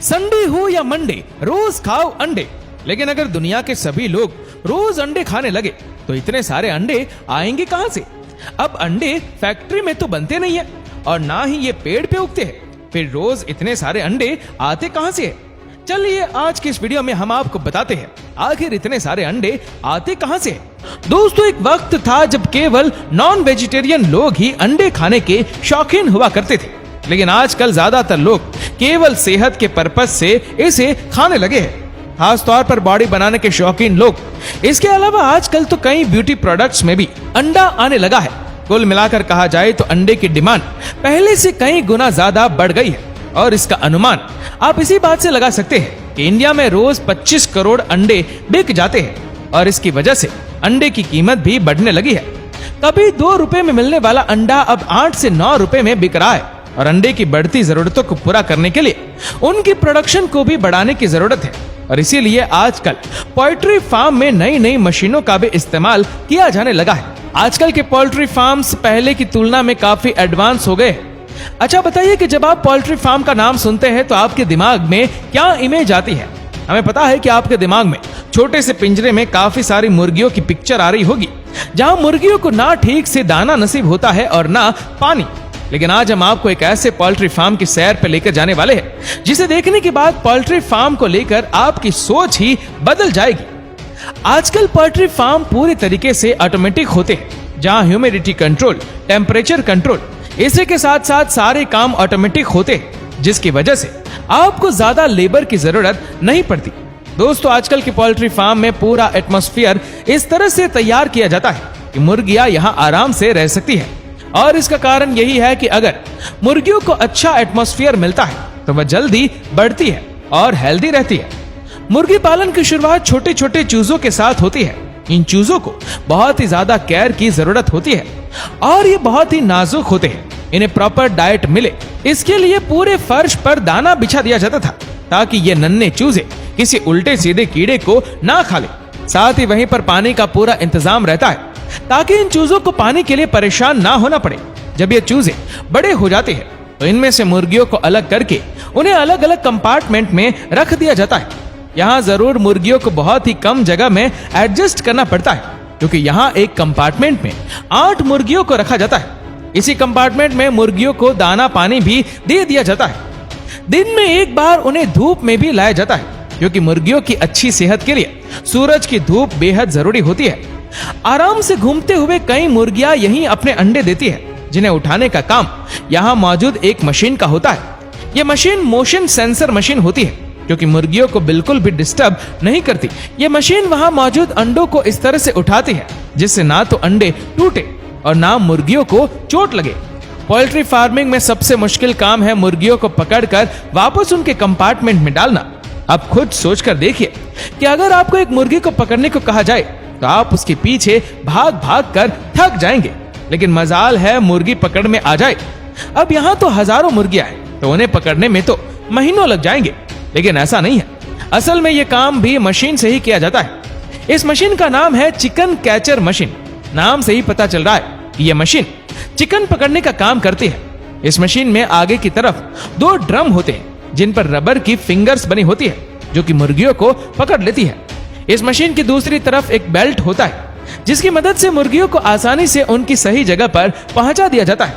Sunday हो या Monday, रोज खाओ अंडे। लेकिन अगर दुनिया के सभी लोग रोज अंडे खाने लगे तो इतने सारे अंडे आएंगे कहां से? अब अंडे फैक्ट्री में तो बनते नहीं है और ना ही ये पेड़ पे उगते हैं, फिर रोज इतने सारे अंडे आते कहां से है? चलिए आज की इस वीडियो में हम आपको बताते हैं आखिर इतने सारे अंडे आते कहां से हैं। दोस्तों, एक वक्त था जब केवल नॉन वेजिटेरियन लोग ही अंडे खाने के शौकीन हुआ करते थे, लेकिन आजकल ज्यादातर लोग केवल सेहत के पर्पस से इसे खाने लगे हैं, खास तौर पर बॉडी बनाने के शौकीन लोग। इसके अलावा आजकल तो कई ब्यूटी प्रोडक्ट्स में भी अंडा आने लगा है। कुल मिलाकर कहा जाए तो अंडे की डिमांड पहले से कई गुना ज्यादा बढ़ गई है और इसका अनुमान आप इसी बात से लगा सकते हैं कि इंडिया में रोज 25 करोड़ अंडे बिक जाते हैं और इसकी वजह से अंडे की कीमत भी बढ़ने लगी है। कभी 2 रुपए में मिलने वाला अंडा अब 8 से 9 रुपए में बिक रहा है और अंडे की बढ़ती जरूरतों को पूरा करने के लिए उनकी प्रोडक्शन को भी बढ़ाने की जरूरत है और इसीलिए आजकल पोल्ट्री फार्म में नई नई मशीनों का भी इस्तेमाल किया जाने लगा है। आजकल के पोल्ट्री फार्म्स पहले की तुलना में काफी एडवांस हो गए। अच्छा बताइए कि जब आप पोल्ट्री फार्म का नाम सुनते हैं तो आपके दिमाग में क्या इमेज आती है? हमें पता है कि आपके दिमाग में छोटे से पिंजरे में काफी सारी मुर्गियों की पिक्चर आ रही होगी, जहां मुर्गियों को ना ठीक से दाना नसीब होता है और ना पानी। लेकिन आज हम आपको एक ऐसे पोल्ट्री फार्म की सैर पर लेकर जाने वाले हैं जिसे देखने के बाद पोल्ट्री फार्म को लेकर आपकी सोच ही बदल जाएगी। आजकल पोल्ट्री फार्म पूरी तरीके से ऑटोमेटिक होते हैं, जहां ह्यूमिडिटी कंट्रोल, टेम्परेचर कंट्रोल, इसी के साथ साथ सारे काम ऑटोमेटिक होते हैं, जिसकी वजह से आपको ज्यादा लेबर की जरूरत नहीं पड़ती। दोस्तों, आजकल के पोल्ट्री फार्म में पूरा एटमॉस्फेयर इस तरह से तैयार किया जाता है कि मुर्गियां यहां आराम से रह सकती है और इसका कारण यही है कि अगर मुर्गियों को अच्छा एटमॉस्फेयर मिलता है तो वह जल्दी बढ़ती है और हेल्दी रहती है। मुर्गी पालन की शुरुआत छोटे छोटे चूजों के साथ होती है। इन चूजों को बहुत ही ज्यादा केयर की जरूरत होती है और ये बहुत ही नाजुक होते हैं। इन्हें प्रॉपर डाइट मिले, इसके लिए पूरे फर्श पर दाना बिछा दिया जाता था ताकि ये नन्हे चूजे किसी उल्टे सीधे कीड़े को ना खा ले। साथ ही वहीं पर पानी का पूरा इंतजाम रहता है ताकि इन चूजों को पानी के लिए परेशान ना होना पड़े। जब ये चूजे बड़े हो जाते हैं तो इनमें से मुर्गियों को अलग करके उन्हें अलग अलग कंपार्टमेंट में रख दिया जाता है। यहाँ जरूर मुर्गियों को बहुत ही कम जगह में एडजस्ट करना पड़ता है, क्योंकि यहाँ एक कंपार्टमेंट में 8 मुर्गियों को रखा जाता है। इसी कंपार्टमेंट में मुर्गियों को दाना पानी भी दे दिया जाता है। दिन में एक बार उन्हें धूप में भी लाया जाता है, क्योंकि मुर्गियों की अच्छी सेहत के लिए सूरज की धूप बेहद जरूरी होती है। आराम से घूमते हुए कई मुर्गियां यहीं अपने अंडे देती है, जिन्हें उठाने का काम यहाँ मौजूद एक मशीन का होता है। यह मशीन मोशन सेंसर मशीन होती है, क्योंकि मुर्गियों को बिल्कुल भी डिस्टर्ब नहीं करती। यह मशीन वहां मौजूद अंडों को इस तरह से उठाती है जिससे ना तो अंडे टूटे और ना मुर्गियों को चोट लगे। पोल्ट्री फार्मिंग में सबसे मुश्किल काम है मुर्गियों को पकड़कर वापस उनके कंपार्टमेंट में डालना। अब खुद सोचकर देखिए कि अगर आपको एक मुर्गी को पकड़ने को कहा जाए तो आप उसके पीछे भाग भाग कर थक जाएंगे, लेकिन मजाल है मुर्गी पकड़ में आ जाए। अब यहाँ तो हजारों मुर्गियां हैं तो उन्हें पकड़ने में तो महीनों लग जाएंगे, लेकिन ऐसा नहीं है। असल में यह काम भी मशीन से ही किया जाता है। इस मशीन का नाम है चिकन कैचर मशीन। नाम से ही पता चल रहा है कि यह मशीन चिकन पकड़ने का काम करती है। इस मशीन में आगे की तरफ 2 ड्रम होते हैं जिन पर रबर की फिंगर्स बनी होती है, जो कि मुर्गियों को पकड़ लेती है। इस मशीन की दूसरी तरफ एक बेल्ट होता है जिसकी मदद से मुर्गियों को आसानी से उनकी सही जगह पर पहुंचा दिया जाता है।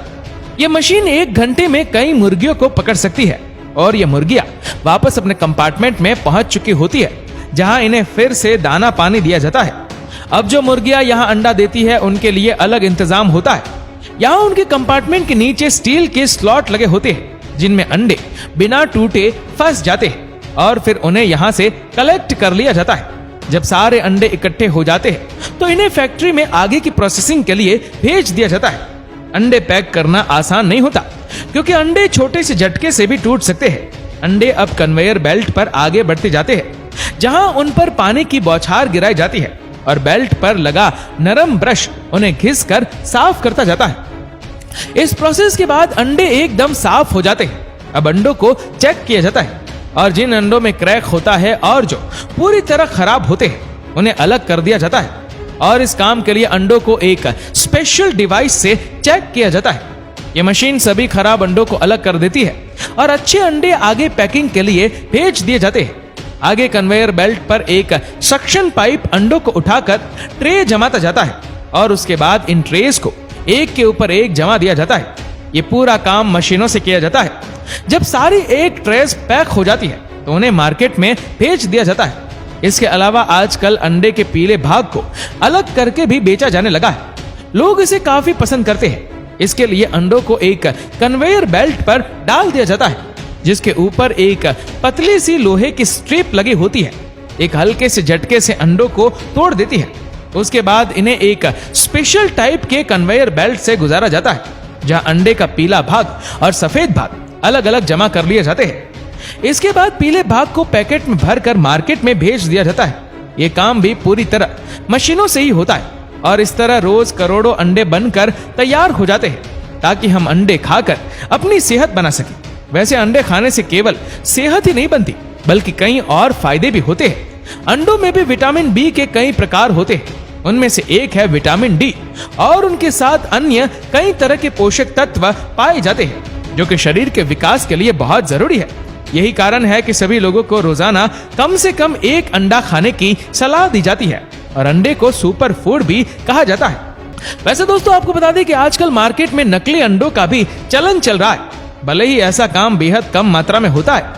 यह मशीन 1 घंटे में कई मुर्गियों को पकड़ सकती है और ये मुर्गियां वापस अपने कंपार्टमेंट में पहुंच चुकी होती है, जहां इन्हें फिर से दाना पानी दिया जाता है। अब जो मुर्गियां यहां अंडा देती है उनके लिए अलग इंतजाम होता है। यहाँ उनके कंपार्टमेंट के नीचे स्टील के स्लॉट लगे होते हैं जिनमें अंडे बिना टूटे फंस जाते हैं और फिर उन्हें यहाँ से कलेक्ट कर लिया जाता है। जब सारे अंडे इकट्ठे हो जाते हैं तो इन्हें फैक्ट्री में आगे की प्रोसेसिंग के लिए भेज दिया जाता है। अंडे पैक करना आसान नहीं होता, क्योंकि अंडे छोटे से झटके से भी टूट सकते हैं। अंडे अब कन्वेयर बेल्ट पर आगे बढ़ते जाते हैं, जहां उन पर पानी की बौछार गिराई जाती है और बेल्ट पर लगा नरम ब्रश उन्हें घिसकर साफ करता जाता है। इस प्रोसेस के बाद अंडे एकदम साफ हो जाते हैं। अब अंडों को चेक किया जाता है और जिन अंडों में क्रैक होता है और जो पूरी तरह खराब होते हैं उन्हें अलग कर दिया जाता है और इस काम के लिए अंडों को एक स्पेशल डिवाइस से चेक किया जाता है। ये मशीन सभी खराब अंडों को अलग कर देती है और अच्छे अंडे आगे पैकिंग के लिए भेज दिए जाते हैं। आगे कन्वेयर बेल्ट पर एक सक्शन पाइप अंडों को उठाकर ट्रे जमाता जाता है और उसके बाद इन ट्रेस को एक के ऊपर एक जमा दिया जाता है। ये पूरा काम मशीनों से किया जाता है। जब सारी एक ट्रेस पैक हो जाती है तो उन्हें मार्केट में भेज दिया जाता है। इसके अलावा आजकल अंडे के पीले भाग को अलग करके भी बेचा जाने लगा है। लोग इसे काफी पसंद करते हैं। इसके लिए अंडों को एक कन्वेयर बेल्ट पर डाल दिया जाता है जिसके ऊपर एक पतली सी लोहे की स्ट्रिप लगी होती है। एक हल्के से झटके से अंडों को तोड़ देती है। उसके बाद इन्हें एक स्पेशल टाइप के कन्वेयर बेल्ट से गुजारा जाता है जहां अंडे का पीला भाग और सफेद भाग अलग अलग जमा कर लिए जाते हैं। इसके बाद पीले भाग को पैकेट में भरकर मार्केट में भेज दिया जाता है। ये काम भी पूरी तरह मशीनों से ही होता है और इस तरह रोज करोड़ों अंडे बनकर तैयार हो जाते हैं ताकि हम अंडे खाकर अपनी सेहत बना सकें। वैसे अंडे खाने से केवल सेहत ही नहीं बनती बल्कि कई और फायदे भी होते हैं। अंडों में भी विटामिन बी के कई प्रकार होते हैं। उनमें से एक है विटामिन डी और उनके साथ अन्य कई तरह के पोषक तत्व पाए जाते हैं जो कि शरीर के विकास के लिए बहुत जरूरी है। यही कारण है कि सभी लोगों को रोजाना कम से कम एक अंडा खाने की सलाह दी जाती है और अंडे को सुपर फूड भी कहा जाता है। वैसे दोस्तों आपको बता दें कि आजकल मार्केट में नकली अंडों का भी चलन चल रहा है। भले ही ऐसा काम बेहद कम मात्रा में होता है।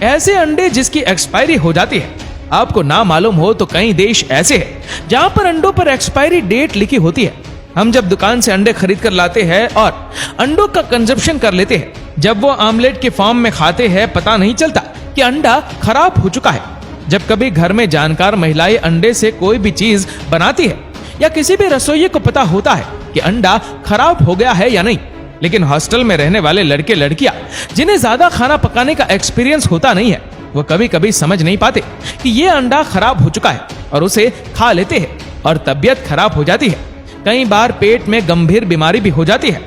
ऐसे अंडे जिसकी एक्सपायरी हो जाती है। आपको ना मालूम हो तो कई देश ऐसे हैं जहां पर अंडों पर एक्सपायरी डेट लिखी होती है। हम जब दुकान से अंडे खरीद कर लाते हैं और अंडों का कंजप्शन कर लेते हैं, जब वो आमलेट के फॉर्म में खाते हैं पता नहीं चलता कि अंडा खराब हो चुका है। जब कभी घर में जानकार महिलाएं अंडे से कोई भी चीज बनाती है या किसी भी रसोइये को पता होता है कि अंडा खराब हो गया है या नहीं, लेकिन हॉस्टल में रहने वाले लड़के लड़कियां जिन्हें ज्यादा खाना पकाने का एक्सपीरियंस होता नहीं है वो कभी कभी समझ नहीं पाते कि ये अंडा खराब हो चुका है और उसे खा लेते हैं और तबीयत खराब हो जाती है। कई बार पेट में गंभीर बीमारी भी हो जाती है।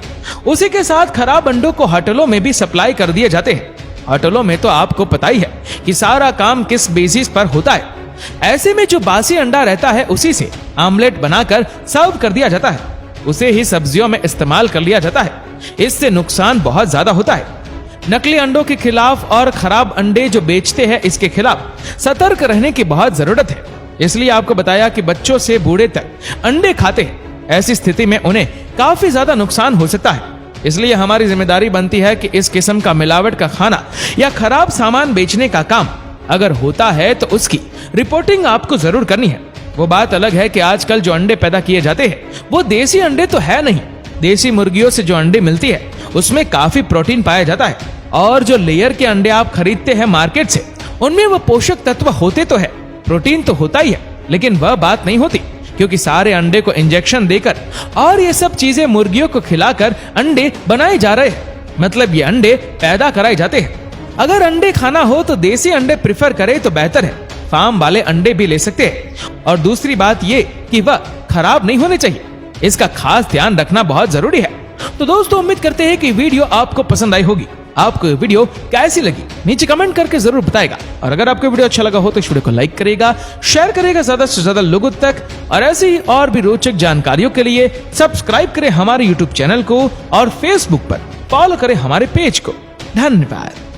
उसी के साथ खराब अंडों को होटलों में भी सप्लाई कर दिए जाते हैं। होटलों में तो आपको पता ही है कि सारा काम किस बेसिस पर होता है। ऐसे में जो बासी अंडा रहता है उसी से आमलेट बनाकर सर्व कर दिया जाता है। उसे ही सब्जियों में इस्तेमाल कर लिया जाता है। इससे नुकसान बहुत ज्यादा होता है। नकली अंडों के खिलाफ और खराब अंडे जो बेचते हैं इसके खिलाफ सतर्क रहने की बहुत जरूरत है। इसलिए आपको बताया कि बच्चों से बूढ़े तक अंडे खाते हैं। ऐसी स्थिति में उन्हें काफी ज्यादा नुकसान हो सकता है। इसलिए हमारी जिम्मेदारी बनती है कि इस किस्म का मिलावट का खाना या खराब सामान बेचने का काम अगर होता है तो उसकी रिपोर्टिंग आपको जरूर करनी है। वो बात अलग है कि आजकल जो अंडे पैदा किए जाते हैं वो देसी अंडे तो है नहीं। देसी मुर्गियों से जो अंडे मिलती है उसमें काफी प्रोटीन पाया जाता है और जो लेयर के अंडे आप खरीदते हैं मार्केट से उनमें वो पोषक तत्व होते तो है, प्रोटीन तो होता ही है, लेकिन वह बात नहीं होती क्योंकि सारे अंडे को इंजेक्शन देकर और ये सब चीजें मुर्गियों को खिलाकर अंडे बनाए जा रहे हैं। मतलब ये अंडे पैदा कराए जाते हैं। अगर अंडे खाना हो तो देसी अंडे प्रिफर करें तो बेहतर है। फार्म वाले अंडे भी ले सकते हैं और दूसरी बात ये कि वह खराब नहीं होने चाहिए। इसका खास ध्यान रखना बहुत जरूरी है। तो दोस्तों उम्मीद करते हैं कि वीडियो आपको पसंद आई होगी। आपको ये वीडियो कैसी लगी नीचे कमेंट करके जरूर बताएगा और अगर आपको वीडियो अच्छा लगा हो तो इस वीडियो को लाइक करेगा, शेयर करेगा ज्यादा से ज्यादा लोगों तक और ऐसी ही और भी रोचक जानकारियों के लिए सब्सक्राइब करें हमारे YouTube चैनल को और Facebook पर फॉलो करें हमारे पेज को। धन्यवाद।